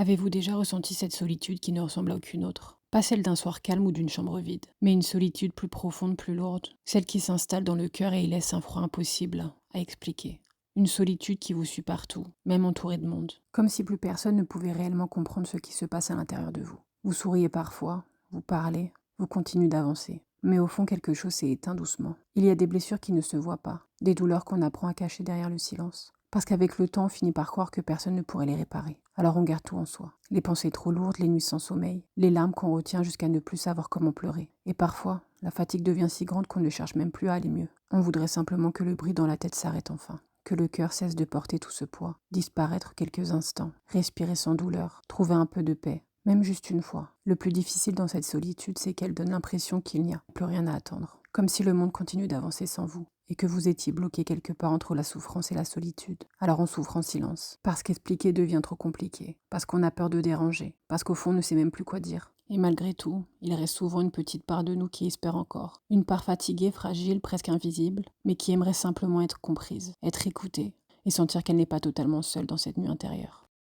Avez-vous déjà ressenti cette solitude qui ne ressemble à aucune autre? Pas celle d'un soir calme ou d'une chambre vide, mais une solitude plus profonde, plus lourde, celle qui s'installe dans le cœur et y laisse un froid impossible à expliquer. Une solitude qui vous suit partout, même entouré de monde, comme si plus personne ne pouvait réellement comprendre ce qui se passe à l'intérieur de vous. Vous souriez parfois, vous parlez, vous continuez d'avancer. Mais au fond, quelque chose s'est éteint doucement. Il y a des blessures qui ne se voient pas, des douleurs qu'on apprend à cacher derrière le silence. Parce qu'avec le temps, on finit par croire que personne ne pourrait les réparer. Alors on garde tout en soi. Les pensées trop lourdes, les nuits sans sommeil, les larmes qu'on retient jusqu'à ne plus savoir comment pleurer. Et parfois, la fatigue devient si grande qu'on ne cherche même plus à aller mieux. On voudrait simplement que le bruit dans la tête s'arrête enfin. Que le cœur cesse de porter tout ce poids. Disparaître quelques instants. Respirer sans douleur. Trouver un peu de paix. Même juste une fois. Le plus difficile dans cette solitude, c'est qu'elle donne l'impression qu'il n'y a plus rien à attendre. Comme si le monde continue d'avancer sans vous. Et que vous étiez bloqué quelque part entre la souffrance et la solitude. Alors on souffre en silence. Parce qu'expliquer devient trop compliqué. Parce qu'on a peur de déranger. Parce qu'au fond on ne sait même plus quoi dire. Et malgré tout, il reste souvent une petite part de nous qui espère encore. Une part fatiguée, fragile, presque invisible, mais qui aimerait simplement être comprise, être écoutée, et sentir qu'elle n'est pas totalement seule dans cette nuit intérieure.